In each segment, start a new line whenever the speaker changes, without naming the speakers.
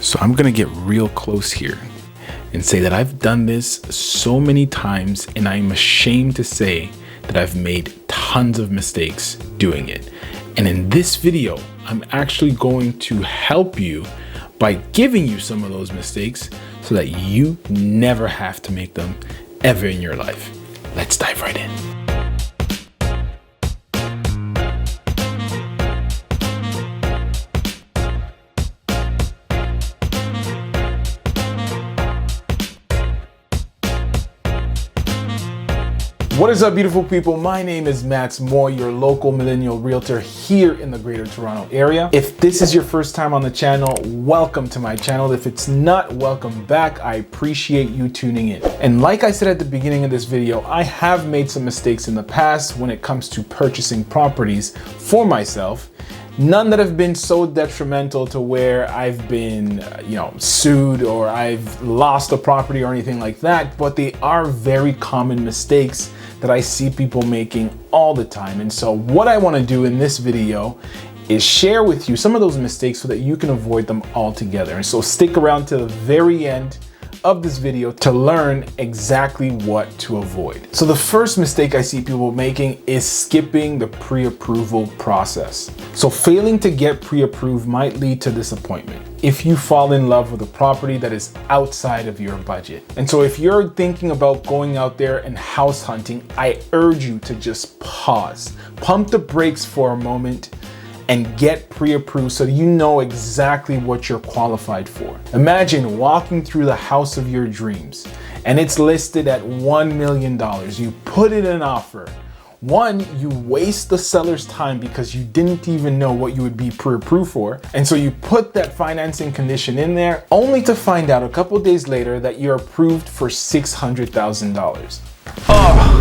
So I'm gonna get real close here and say that I've done this so many times, and I'm ashamed to say that I've made tons of mistakes doing it. And in this video, I'm actually going to help you by giving you some of those mistakes so that you never have to make them ever in your life. Let's dive right in. What is up, beautiful people? My name is Matt Moore, your local millennial realtor here in the greater Toronto area. If this is your first time on the channel, welcome to my channel. If it's not, welcome back. I appreciate you tuning in. And like I said at the beginning of this video, I have made some mistakes in the past when it comes to purchasing properties for myself. None that have been so detrimental to where I've been, sued or I've lost a property or anything like that, but they are very common mistakes that I see people making all the time. And so what I want to do in this video is share with you some of those mistakes so that you can avoid them altogether. And so stick around to the very end of this video to learn exactly what to avoid. So the first mistake I see people making is skipping the pre-approval process. So failing to get pre-approved might lead to disappointment if you fall in love with a property that is outside of your budget. And so if you're thinking about going out there and house hunting, I urge you to just pause, pump the brakes for a moment, and get pre-approved so you know exactly what you're qualified for. Imagine walking through the house of your dreams and it's listed at $1 million. You put in an offer. One, you waste the seller's time because you didn't even know what you would be pre-approved for. And so you put that financing condition in there only to find out a couple of days later that you're approved for $600,000. Oh.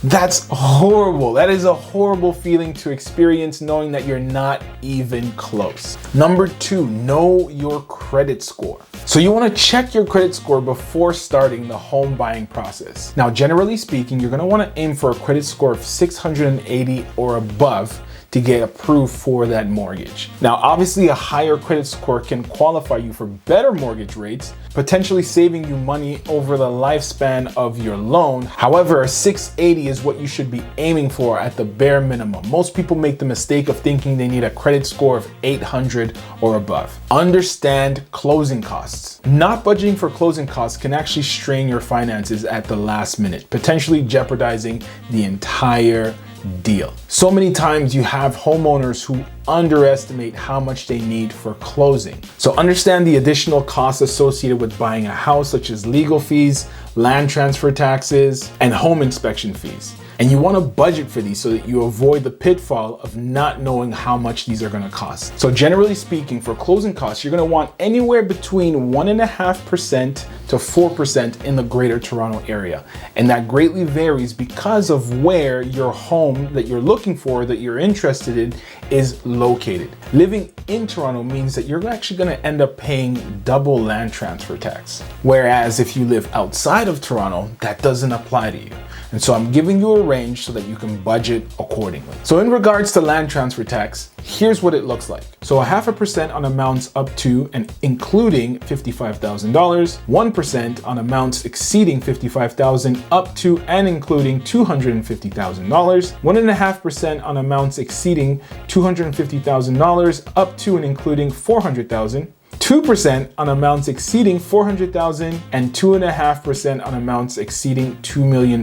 That's horrible. That is a horrible feeling to experience, knowing that you're not even close. Number two, know your credit score. So you want to check your credit score before starting the home buying process. Now, generally speaking, you're going to want to aim for a credit score of 680 or above to get approved for that mortgage. Now, obviously a higher credit score can qualify you for better mortgage rates, potentially saving you money over the lifespan of your loan. However, a 680 is what you should be aiming for at the bare minimum. Most people make the mistake of thinking they need a credit score of 800 or above. Understand closing costs. Not budgeting for closing costs can actually strain your finances at the last minute, potentially jeopardizing the entire deal. So many times you have homeowners who underestimate how much they need for closing. So understand the additional costs associated with buying a house, such as legal fees, land transfer taxes, and home inspection fees. And you want to budget for these so that you avoid the pitfall of not knowing how much these are going to cost. So generally speaking, for closing costs, you're going to want anywhere between 1.5% to 4% in the greater Toronto area. And that greatly varies because of where your home that you're looking for, that you're interested in, is located. Living in Toronto means that you're actually going to end up paying double land transfer tax. Whereas if you live outside of Toronto, that doesn't apply to you. And so I'm giving you a range so that you can budget accordingly. So in regards to land transfer tax, here's what it looks like. So 0.5% on amounts up to and including $55,000, 1% on amounts exceeding $55,000 up to and including $250,000, 1.5% on amounts exceeding $250,000 up to and including $400,000, 2% on amounts exceeding $400,000, and 2.5% on amounts exceeding $2 million,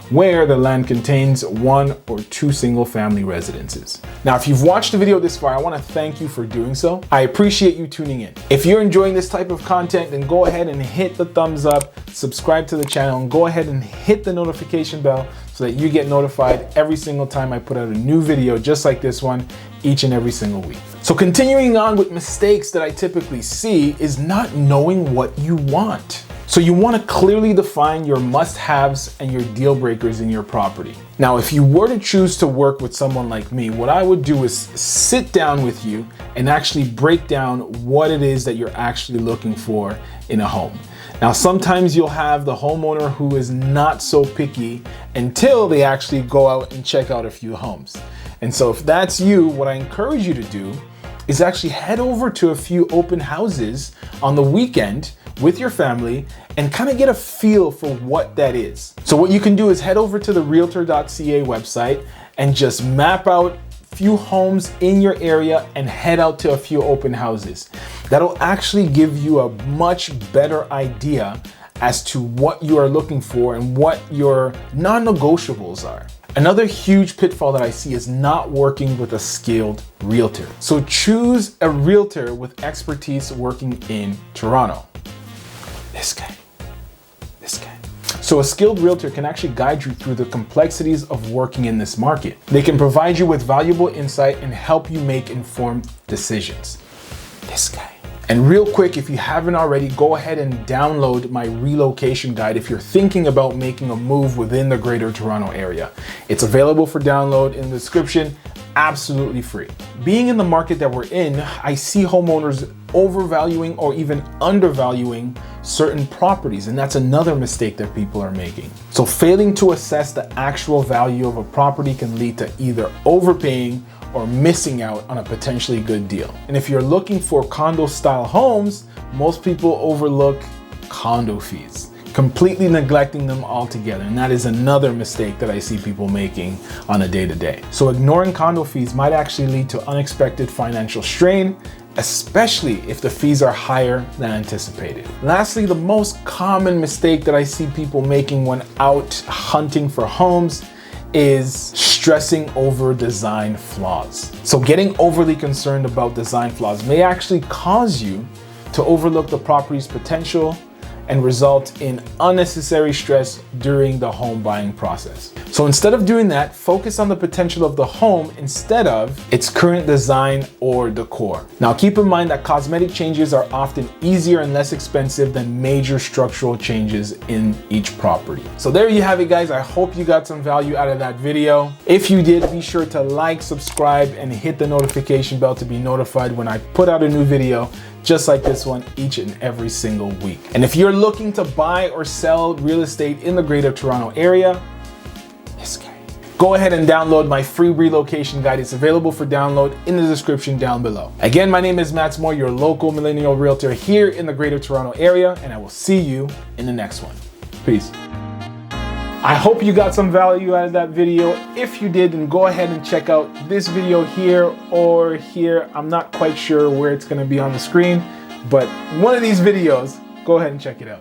where the land contains 1 or 2 single-family residences. Now, if you've watched the video this far, I want to thank you for doing so. I appreciate you tuning in. If you're enjoying this type of content, then go ahead and hit the thumbs up, subscribe to the channel, and go ahead and hit the notification bell so that you get notified every single time I put out a new video just like this one each and every single week. So continuing on with mistakes that I typically see is not knowing what you want. So you want to clearly define your must-haves and your deal breakers in your property. Now, if you were to choose to work with someone like me, what I would do is sit down with you and actually break down what it is that you're actually looking for in a home. Now, sometimes you'll have the homeowner who is not so picky until they actually go out and check out a few homes. And so if that's you, what I encourage you to do is actually head over to a few open houses on the weekend with your family and kind of get a feel for what that is. So what you can do is head over to the realtor.ca website and just map out few homes in your area and head out to a few open houses. That'll actually give you a much better idea as to what you are looking for and what your non-negotiables are. Another huge pitfall that I see is not working with a skilled realtor. So choose a realtor with expertise working in Toronto. This guy. So a skilled realtor can actually guide you through the complexities of working in this market. They can provide you with valuable insight and help you make informed decisions. This guy. And real quick, if you haven't already, go ahead and download my relocation guide if you're thinking about making a move within the Greater Toronto area. It's available for download in the description, absolutely free. Being in the market that we're in, I see homeowners overvaluing or even undervaluing certain properties, and that's another mistake that people are making. So failing to assess the actual value of a property can lead to either overpaying or missing out on a potentially good deal. And if you're looking for condo style homes, most people overlook condo fees, completely neglecting them altogether. And that is another mistake that I see people making on a day-to-day. So ignoring condo fees might actually lead to unexpected financial strain, especially if the fees are higher than anticipated. Lastly, the most common mistake that I see people making when out hunting for homes is stressing over design flaws. So getting overly concerned about design flaws may actually cause you to overlook the property's potential and result in unnecessary stress during the home buying process. So instead of doing that, focus on the potential of the home instead of its current design or decor. Now keep in mind that cosmetic changes are often easier and less expensive than major structural changes in each property. So there you have it, guys. I hope you got some value out of that video. If you did, be sure to like, subscribe, and hit the notification bell to be notified when I put out a new video just like this one each and every single week. And if you're looking to buy or sell real estate in the Greater Toronto area, this guy, go ahead and download my free relocation guide. It's available for download in the description down below. Again, my name is Matt Moore, your local millennial realtor here in the Greater Toronto area, and I will see you in the next one. Peace. I hope you got some value out of that video. If you did, then go ahead and check out this video here or here. I'm not quite sure where it's gonna be on the screen, but one of these videos, go ahead and check it out.